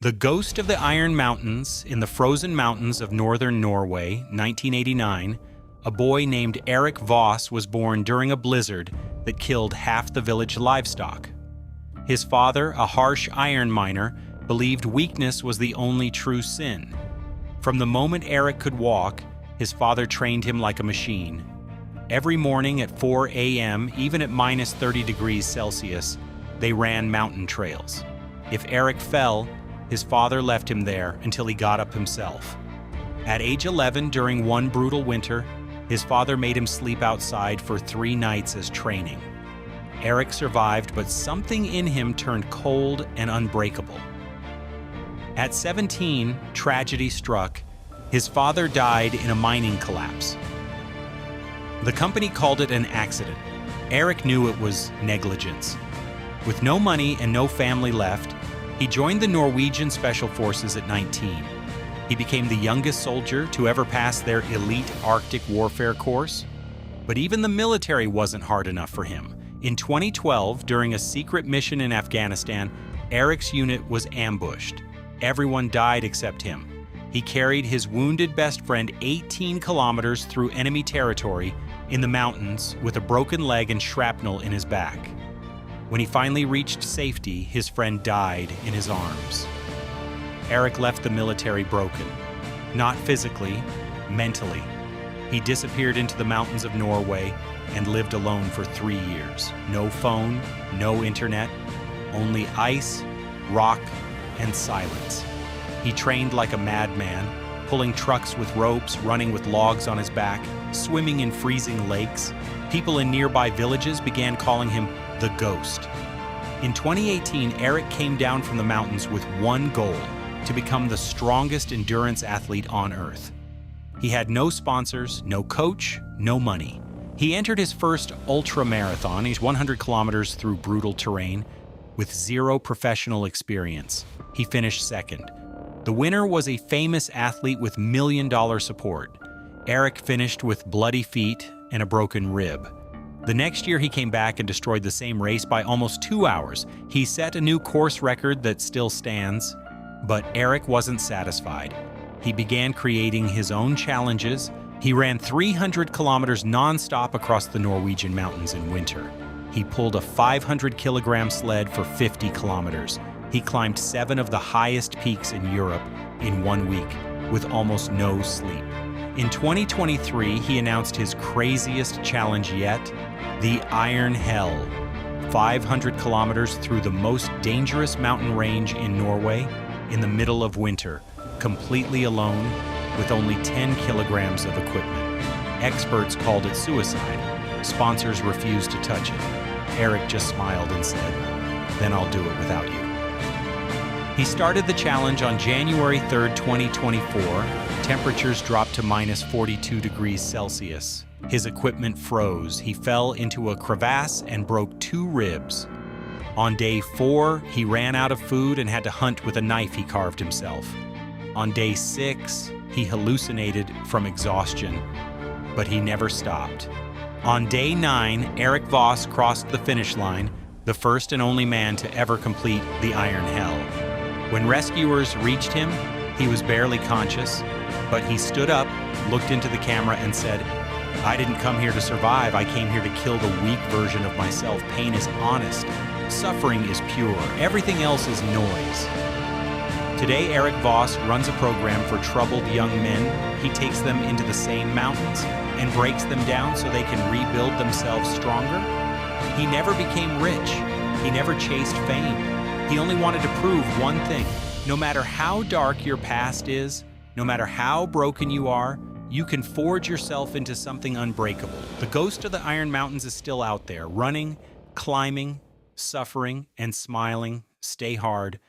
The Ghost of the Iron Mountains in the Frozen Mountains of northern Norway, 1989, a boy named Erik Voss was born during a blizzard that killed half the village livestock. His father, a harsh iron miner, believed weakness was the only true sin. From the moment Erik could walk, his father trained him like a machine. Every morning at 4 a.m., even at minus 30 degrees Celsius, they ran mountain trails. If Erik fell, his father left him there until he got up himself. At age 11, during one brutal winter, his father made him sleep outside for 3 nights as training. Erik survived, but something in him turned cold and unbreakable. At 17, tragedy struck. His father died in a mining collapse. The company called it an accident. Erik knew it was negligence. With no money and no family left, he joined the Norwegian Special Forces at 19. He became the youngest soldier to ever pass their elite Arctic warfare course. But even the military wasn't hard enough for him. In 2012, during a secret mission in Afghanistan, Erik's unit was ambushed. Everyone died except him. He carried his wounded best friend 18 kilometers through enemy territory in the mountains with a broken leg and shrapnel in his back. When he finally reached safety, his friend died in his arms. Erik left the military broken, not physically, mentally. He disappeared into the mountains of Norway and lived alone for 3 years. No phone, no internet, only ice, rock, and silence. He trained like a madman, pulling trucks with ropes, running with logs on his back, swimming in freezing lakes. People in nearby villages began calling him the Ghost. In 2018, Erik came down from the mountains with one goal: to become the strongest endurance athlete on Earth. He had no sponsors, no coach, no money. He entered his first ultra marathon, he's 100 kilometers through brutal terrain, with 0 professional experience. He finished second. The winner was a famous athlete with $1 million support. Erik finished with bloody feet and a broken rib. The next year he came back and destroyed the same race by almost 2 hours. He set a new course record that still stands, but Erik wasn't satisfied. He began creating his own challenges. He ran 300 kilometers non-stop across the Norwegian mountains in winter. He pulled a 500-kilogram sled for 50 kilometers. He climbed 7 of the highest peaks in Europe in 1 week, with almost no sleep. In 2023, he announced his craziest challenge yet, the Iron Hell. 500 kilometers through the most dangerous mountain range in Norway in the middle of winter, completely alone, with only 10 kilograms of equipment. Experts called it suicide. Sponsors refused to touch it. Erik just smiled and said, "Then I'll do it without you." He started the challenge on January 3rd, 2024. Temperatures dropped to minus 42 degrees Celsius. His equipment froze. He fell into a crevasse and broke 2 ribs. On day 4, he ran out of food and had to hunt with a knife he carved himself. On day 6, he hallucinated from exhaustion, but he never stopped. On day 9, Erik Voss crossed the finish line, the first and only man to ever complete the Iron Hell. When rescuers reached him, he was barely conscious, but he stood up, looked into the camera and said, "I didn't come here to survive, I came here to kill the weak version of myself. Pain is honest. Suffering is pure. Everything else is noise." Today, Erik Voss runs a program for troubled young men. He takes them into the same mountains and breaks them down so they can rebuild themselves stronger. He never became rich. He never chased fame. He only wanted to prove one thing. No matter how dark your past is, no matter how broken you are, you can forge yourself into something unbreakable. The Ghost of the Iron Mountains is still out there, running, climbing, suffering, and smiling. Stay hard.